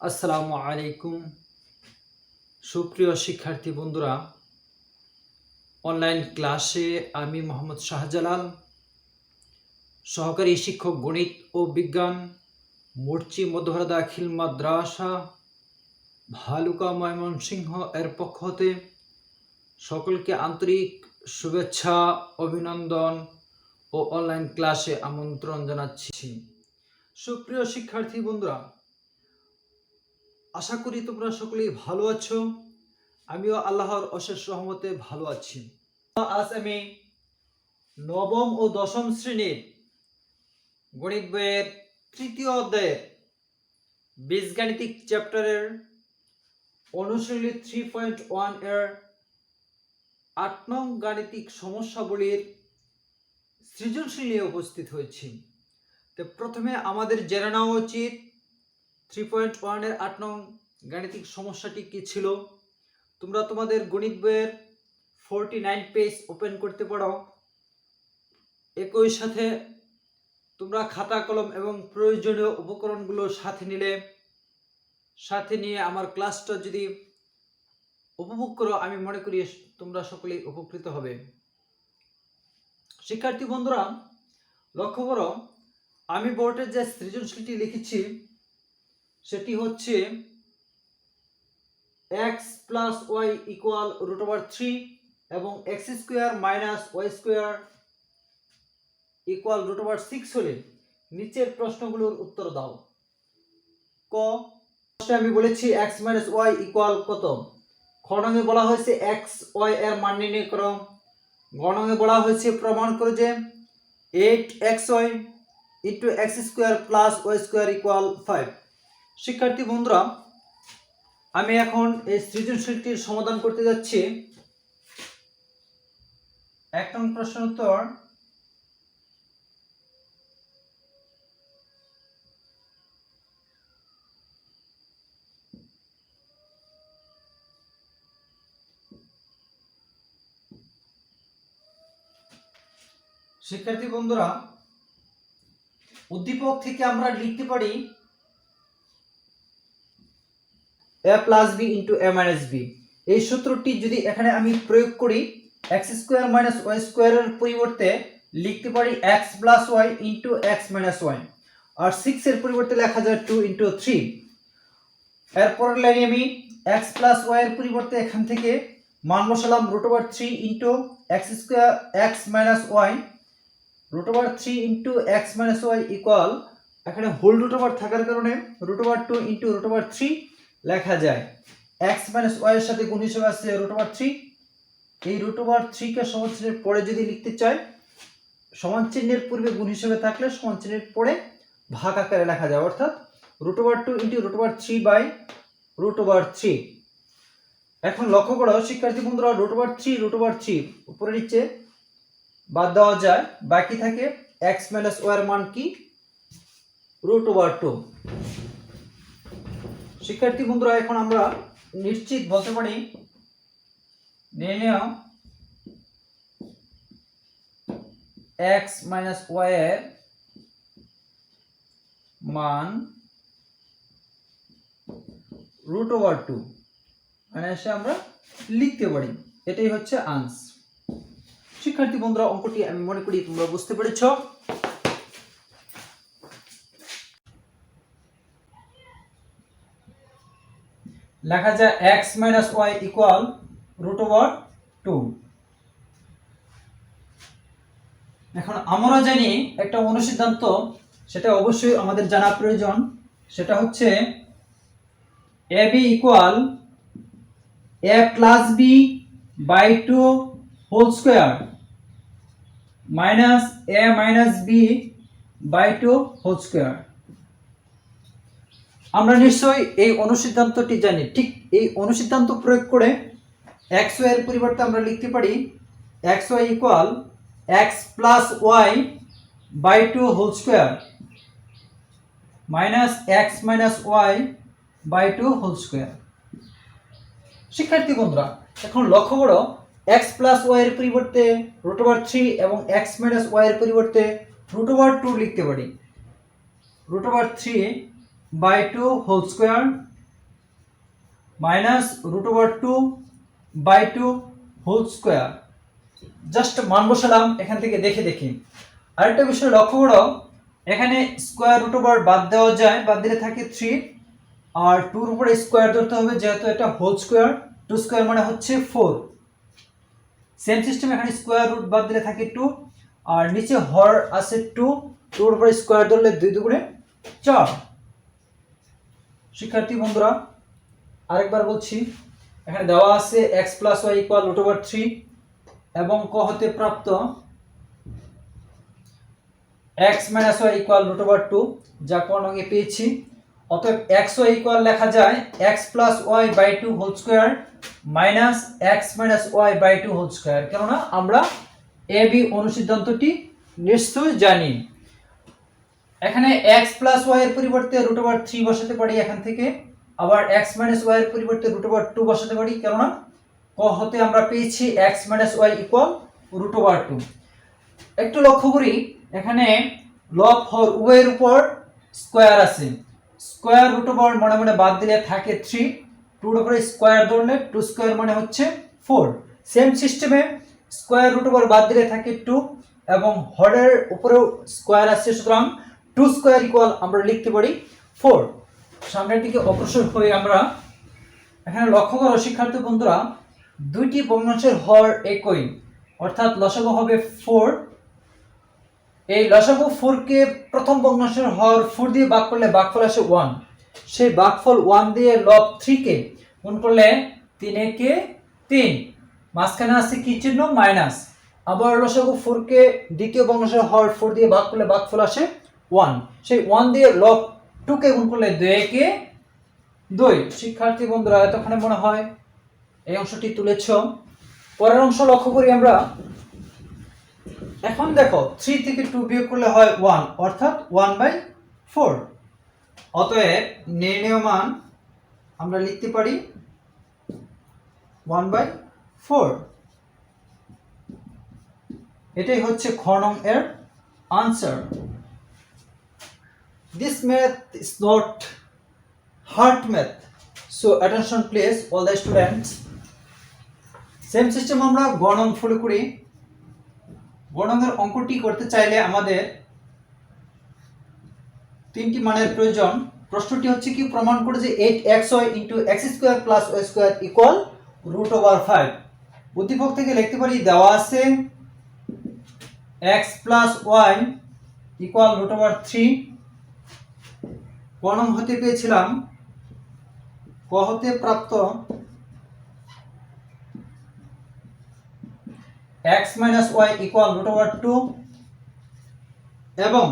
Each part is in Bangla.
আসসালামু আলাইকুম সুপ্রিয় শিক্ষার্থী বন্ধুরা, অনলাইন ক্লাসে আমি মোহাম্মদ শাহজালাল, সহকারী শিক্ষক গণিত ও বিজ্ঞান, মুরচি মধ্যহরা দাখিল মাদ্রাসা ভালুকা ময়মনসিংহ এর পক্ষ হতে সকলকে আন্তরিক শুভেচ্ছা, অভিনন্দন ও অনলাইন ক্লাসে আমন্ত্রণ জানাচ্ছি। সুপ্রিয় শিক্ষার্থী বন্ধুরা, আশা করি তোমরা সকলেই ভালো আছো। আমিও আল্লাহর অশেষ রহমতে ভালো আছি। আজ আমি নবম ও দশম শ্রেণীর গণিত বইয়ের তৃতীয় অধ্যায়ের বীজগাণিতিক চ্যাপ্টারের অনুশীলনী 3.1 এর 8 নং গাণিতিক সমস্যাবলীর সৃজনশীল নিয়ে উপস্থিত হয়েছি। তো প্রথমে আমাদের জেনে নেওয়া উচিত 3.1 এর 8 নং গাণিতিক সমস্যাটি কি ছিল। তোমরা তোমাদের গণিত বইয়ের 49 পেজ ওপেন করতে পারো। একই সাথে তোমরা খাতা কলম এবং প্রয়োজনীয় উপকরণগুলো সাথে নিয়ে আমার ক্লাসটা যদি উপভোগ করো, আমি মনে করি তোমরা সকলেই উপকৃত হবে। শিক্ষার্থী বন্ধুরা, লক্ষ্য করো, আমি বোর্ডে যে সৃজনশীলটি লিখেছি সেটি হচ্ছে x প্লাস ওয়াই ইকুয়াল √3 এবং x square minus y square equal √6 হলে নিচের প্রশ্নগুলোর উত্তর দাও। ক আমি বলেছি x মাইনাস ওয়াই ইকুয়াল কত। খ নঙ্গে বলা হয়েছে x y এর মান নির্ণয় করো। গ নঙ্গে বলা হয়েছে প্রমাণ করো যে 8xy into x square plus y square equal 5। শিক্ষার্থী বন্ধুরা, আমি এখন এই সৃজনশীলটির সমাধান করতে যাচ্ছি। 1 নং প্রশ্নের উত্তর, শিক্ষার্থী বন্ধুরা, উদ্দীপক থেকে আমরা লিখতে পারি a plus b into a minus b. এই সূত্রটি যদি এখানে আমি প্রয়োগ করি, x স্কোয়ার মাইনাস ওয়াই স্কোয়ারের পরিবর্তে লিখতে পারি x plus Y into x minus Y, আর 6 এর পরিবর্তে লেখা যায় 2 ইন্টু 3। এরপর লাইনে আমি x প্লাস ওয়াই এর পরিবর্তে এখান থেকে মান বসালাম √3 into x square x minus y, √3 into x minus y equal, এখানে হোল √ থাকার কারণে √2 ইন্টু √3 লেখা যায়। x মাইনাস ওয়াই এর সাথে গুণ হিসেবে আছে √3। এই √3 কে সমান চিহ্নের পরে যদি লিখতে চাই, সমান চিহ্নের পূর্বে গুণ হিসেবে থাকলে সমান চিহ্নের পরে ভাগ আকারে লেখা যায়, অর্থাৎ √2 ইন্টু √3 বাই √3। এখন লক্ষ্য করো শিক্ষার্থী বন্ধুরা, √3 উপরে নিচে বাদ দেওয়া যায়, বাকি থাকে x মাইনাস ওয়াই এর মান কি, √2। শিক্ষার্থী বন্ধুরা, এখন আমরা নিশ্চিত বলতে পারি নির্ণয় x মাইনাস ওয়াই এর মান √2 মানে এসে আমরা লিখতে পারি। এটাই হচ্ছে আনসার। শিক্ষার্থী বন্ধুরা, অঙ্কটি আমি মনে করি তোমরা বুঝতে পেরেছ। লেখা যায় x মাইনাস ওয়াই ইকুয়াল √2। এখন আমরা জানি একটা অনুসিদ্ধান্ত, সেটা অবশ্যই আমাদের জানা প্রয়োজন। সেটা হচ্ছে ab equal a plus b by 2 whole square minus a minus b by 2 whole square. আমরা নিশ্চয়ই এই অনুসিদ্ধান্তটি জানি। ঠিক এই অনুসিদ্ধান্ত প্রয়োগ করে xy এর পরিবর্তে আমরা লিখতে পারি xy equal x plus y by 2 whole square minus x minus y by 2 whole square. শিক্ষার্থী বন্ধুরা, এখন লক্ষ্য করো, x প্লাস ওয়াই এর পরিবর্তে √3 এবং x মাইনাস ওয়াই এর পরিবর্তে √2 লিখতে পারি। √3 by 2 whole square minus root over 2/2 whole square. Just মান বসালাম এখান থেকে দেখে দেখি। আরেকটা বিষয় লক্ষ্য করো, এখানে স্কোয়ার রুট ওভার বাদ দেওয়া যায়, বাদ দিলে থাকে 3, আর 2 এর উপরে স্কোয়ার ধরতে হবে যেহেতু এটা হোল স্কোয়ার, 2 স্কোয়ার মানে হচ্ছে 4। সেম সিস্টেম এখানে স্কোয়ার রুট বাদ দিলে থাকে 2, আর নিচে হর আছে 2, 2 এর উপরে স্কোয়ার ধরলে 2 দুগুণে 4। শিক্ষার্থী বন্ধুরা আরেকবার বলছি, এখানে দেওয়া আছে x + y = √3 এবং ক হতে প্রাপ্ত x - y = √2 যা ক নঙ্গে পেয়েছি। অতএব x y = লেখা যায় x + y/2 হোল স্কয়ার মাইনাস x - y/2 হোল স্কয়ার, কেননা আমরা a b অনুসিদ্ধান্তটি নিশ্চয়ই জানি। এখানে x + y এর পরিবর্তে √3 বসাতে পারি এখান থেকে, আবার x - y এর পরিবর্তে √2 বসাতে পারি, কেননা ক হতে আমরা পেয়েছি x - y = √2। একটু লক্ষ্য করি, এখানে লব হর উভয়ের উপর স্কয়ার আছে। স্কয়ার রুট ওভার মনে মনে বাদ দিলে থাকে 3, 2 এর উপরে স্কয়ার ধরলে 2 স্কয়ার মানে হচ্ছে 4। সেম সিস্টেমে স্কয়ার রুট ওভার বাদ দিলে থাকে 2 এবং হরের উপরেও স্কয়ার আছে, সুতরাং 2 স্কয়ার = আমরা লিখতে পারি 4। সামনের দিকে অগ্রসর হয়ে আমরা এখানে লক্ষ্য করো শিক্ষার্থী বন্ধুরা, দুইটি ভগ্নাংশের হর একই, অর্থাৎ লসাগু হবে 4। এই লসাগু 4 কে প্রথম ভগ্নাংশের হর 4 দিয়ে ভাগ করলে ভাগফল আসে 1। সেই ভাগফল 1 দিয়ে লব 3 কে গুণ করলে 3 একে 3, মাঝখানে আছে কি চিহ্ন? মাইনাস। আবার লসাগু 4 কে দ্বিতীয় ভগ্নাংশের হর 4 দিয়ে ভাগ করলে ভাগফল আসে 1। সেই 1 দিয়ে লব 2 কে গুণ করলে 2 একে 2। শিক্ষার্থী বন্ধুরা এতক্ষণে মনে হয় এই অংশটি তুলেছ। পরের অংশ লক্ষ্য করি আমরা। এখন দেখো 3 থেকে 2 বিয়োগ করলে হয় 1, অর্থাৎ 1/4। অতএব নির্ণেয় মান আমরা লিখতে পারি 1/4। এটাই হচ্ছে খ নং এর answer. This math is not hard math, so attention please all the students. Same system আমরা গ নং ফলো করি। গ নং এর অঙ্কটি করতে চাইলে আমাদের 3টি মানের প্রয়োজন। প্রশ্নটি হচ্ছে কি, প্রমাণ করে যে 8xy * x² + y² = √5। উদ্দীপক থেকে লিখতে পারি, দেওয়া আছে x + y = √3। ক নং হতে পেয়েছিলাম ক হতে প্রাপ্ত x - y = √2 এবং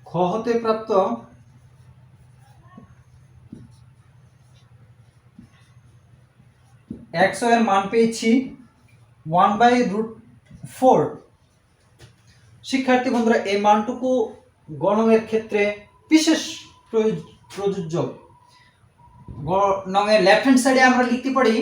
খ হতে প্রাপ্ত x এর মান পেয়েছি 1/√4। শিক্ষার্থী বন্ধুরা এই মানটুকু গণনের ক্ষেত্রে বিশেষ প্রযোজ্য। গণনের লেফট হ্যান্ড সাইডে আমরা লিখতে পারি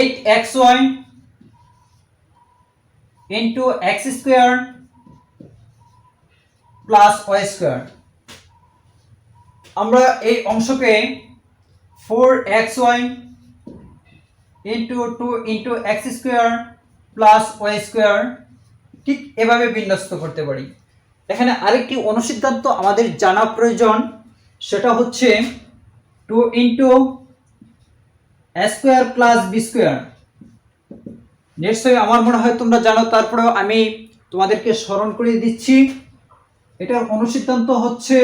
8xy * x² + y²। আমরা এই অংশকে 4xy * 2 * x² + y² ঠিক এভাবে বিন্যস্ত করতে পারি। এখানে আরেকটি অনুসিদ্ধান্ত আমাদের জানা প্রয়োজন, সেটা হচ্ছে 2 * a² + b²। নিশ্চয়ই আমার মনে হয় তোমরা জানো, তারপরেও আমি তোমাদেরকে স্মরণ করিয়ে দিচ্ছি। এটার অনুসিদ্ধান্ত হচ্ছে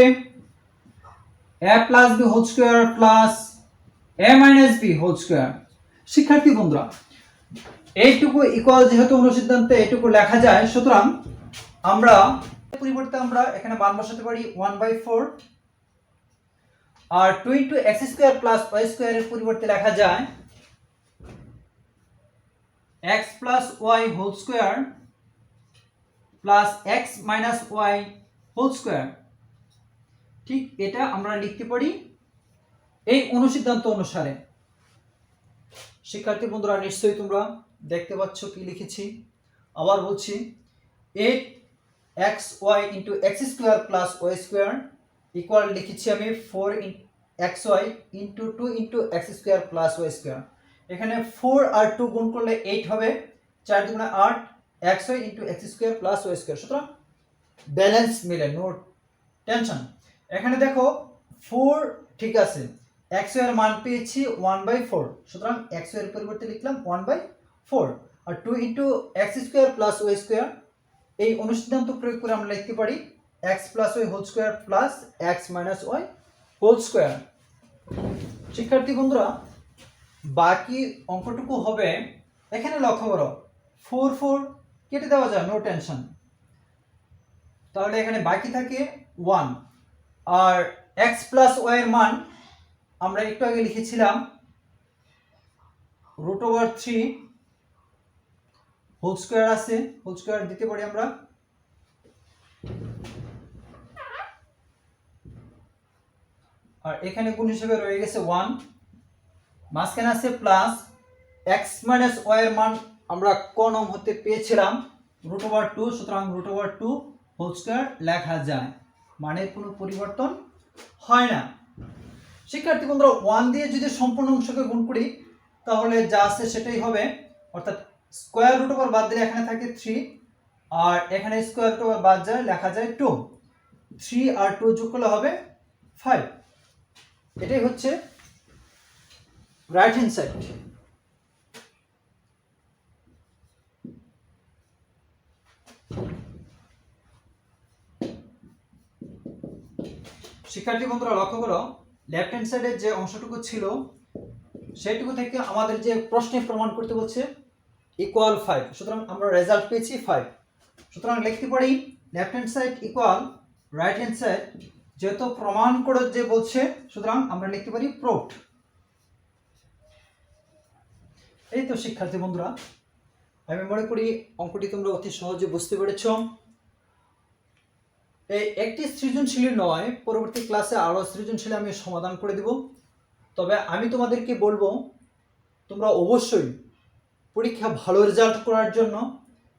a + b² + a - b²। শিক্ষার্থী বন্ধুরা এইটুকু ইকুয়াল যেহেতু অনুসিদ্ধান্তে এইটুকু লেখা যায়, সুতরাং আমরা পরিবর্তে আমরা এখানে মান বসাতে পারি 1/4, আর 2 * x² + y² এর পরিবর্তে লেখা যায় x + y² + x - y²। ঠিক এটা আমরা লিখতে পারি এই অনুসিদ্ধান্ত অনুসারে। শিক্ষার্থী বন্ধুরা নিশ্চয়ই তোমরা দেখতে পাচ্ছ কি লিখেছি। আবার বলছি 8xy * x² + y² ইকুয়াল লিখেছি আমি 4xy into 2 into x square plus y square. এখানে 4 আর 2 গুণ করলে 8 হবে, 4 দুগুণে 8, xy into x square plus y square. সুতরাং ব্যালেন্স মিলে, নো টেনশন। এখানে দেখো 4 ঠিক আছে, xy এর মান পেয়েছি 1/4, সুতরাং xy এর পরিবর্তে লিখলাম 1/4। আর 2 into x square plus y square, এই অনুসিদ্ধান্ত প্রয়োগ করে আমরা লিখতে পারি x plus y whole square plus x minus y whole square. শিক্ষার্থী বন্ধুরা, বাকি অঙ্কটুকু হবে, এখানে লক্ষ্য করো 4 4 কেটে দেওয়া যায়, নো টেনশন। তাহলে এখানে বাকি থাকে 1। আর এক্স প্লাস ওয়াই এর মান আমরা একটু আগে লিখেছিলাম √3 হোল স্কোয়ার আছে, হোল স্কোয়ার দিতে পারি আমরা। আর এখানে গুণ হিসেবে রয়ে গেছে 1, মাঝখানে আছে প্লাস এক্স মাইনাস ওয়াই এর মান আমরা কোন নং হতে পেয়েছিলাম √2, সুতরাং √2 হোল স্কোয়ার লেখা যায়, মানের কোনো পরিবর্তন হয় না। শিক্ষার্থী বন্ধুরা, 1 দিয়ে যদি সম্পূর্ণ অংশকে গুণ করি তাহলে যা আছে সেটাই হবে, অর্থাৎ স্কোয়ার রুট ওভার বাদ দিলে এখানে থাকে 3, আর এখানে স্কোয়ার রুট ওভার বাদ যায়, লেখা যায় 2। 3 আর 2 যোগ করলে হবে 5। এটাই হচ্ছে রাইট হ্যান্ড সাইড। শিক্ষার্থী বন্ধুরা লক্ষ্য করো, লেফট হ্যান্ড সাইডের যে অংশটুকু ছিল সেটুকু থেকে আমাদের যে প্রশ্নে প্রমাণ করতে বলছে ইকুয়াল 5, সুতরাং আমরা রেজাল্ট পেয়েছি 5। সুতরাং লিখতে পারি left hand side equal right hand side, যেহেতু প্রমাণ করে যে বলছে সুতরাং আমরা লিখতে পারি প্রুভড। এই তো শিক্ষার্থী বন্ধুরা, আমি মনে করি অঙ্কটি তোমরা অতি সহজে বুঝতে পেরেছ। এই একটি সৃজনশীল নয়, পরবর্তী ক্লাসে আরও সৃজনশীল আমি সমাধান করে দেব। তবে আমি তোমাদেরকে বলবো তোমরা অবশ্যই পরীক্ষা ভালো রেজাল্ট করার জন্য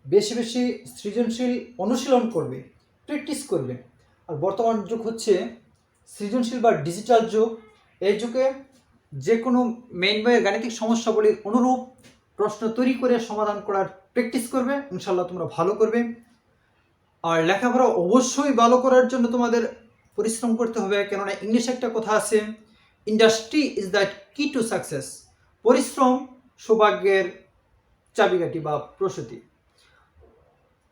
বেশি বেশি সৃজনশীল অনুশীলন করবে, প্র্যাকটিস করবে। আর বর্তমান যুগ হচ্ছে সৃজনশীল বা ডিজিটাল যুগ, এই যুগে যে কোনো মেইন বইয়ের গাণিতিক সমস্যাগুলির অনুরূপ প্রশ্ন তৈরি করে সমাধান করার প্র্যাকটিস করবে, ইনশাল্লাহ তোমরা ভালো করবে। আর লেখাপড়া অবশ্যই ভালো করার জন্য তোমাদের পরিশ্রম করতে হবে, কেননা ইংলিশে একটা কথা আছে, ইন্ডাস্ট্রি ইজ দ্য কি টু সাকসেস। পরিশ্রম সৌভাগ্যের চাবিকাঠি বা প্রসূতি।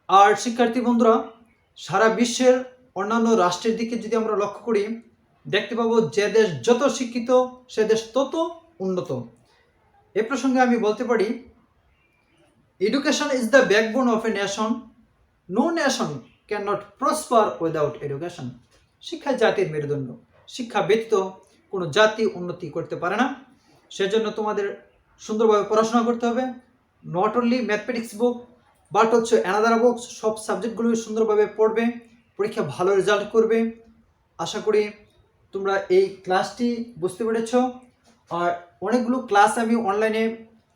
আর শিক্ষার্থী বন্ধুরা, সারা বিশ্বের অন্যান্য রাষ্ট্রের দিকে যদি আমরা লক্ষ্য করি দেখতে পাবো যে দেশ যত শিক্ষিত সে দেশ তত উন্নত। এ প্রসঙ্গে আমি বলতে পারি, education is the backbone of a nation, no nation can not prosper without education. শিক্ষা জাতির মেরুদণ্ড, শিক্ষা ব্যতীত কোনো জাতি উন্নতি করতে পারে না। সেজন্য তোমাদের সুন্দরভাবে পড়াশোনা করতে হবে, not only mathematics book but হচ্ছে অ্যানাদার বুকস, সব সাবজেক্টগুলো সুন্দরভাবে পড়বে, পরীক্ষা ভালো রেজাল্ট করবে। আশা করি তোমরা এই ক্লাসটি বুঝতে পেরেছ। আর অনেকগুলো ক্লাস আমি অনলাইনে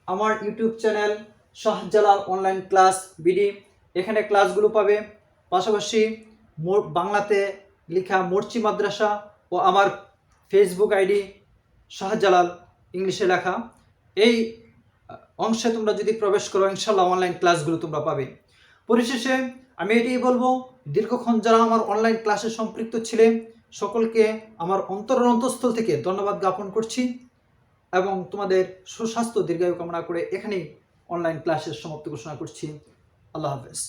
আমার YouTube channel Shahjalal online class BD, এখানে ক্লাসগুলো পাবে। পাশাপাশি বাংলাতে লেখা মর্চি মাদ্রাসা ও আমার ফেসবুক আইডি শাহজালাল ইংলিশে লেখা, এই অংশে তোমরা যদি প্রবেশ করো ইনশাল্লাহ অনলাইন ক্লাসগুলো তোমরা পাবে। পরিশেষে আমি এটাই বলবো, দীর্ঘক্ষণ যারা আমার অনলাইন ক্লাসে সম্পৃক্ত ছিলেন সকলকে আমার অন্তঃস্থল থেকে ধন্যবাদ জ্ঞাপন করছি এবং তোমাদের সুস্বাস্থ্য দীর্ঘায়ু কামনা করে এখানেই অনলাইন ক্লাসের সমাপ্তি ঘোষণা করছি। আল্লাহ হাফেজ।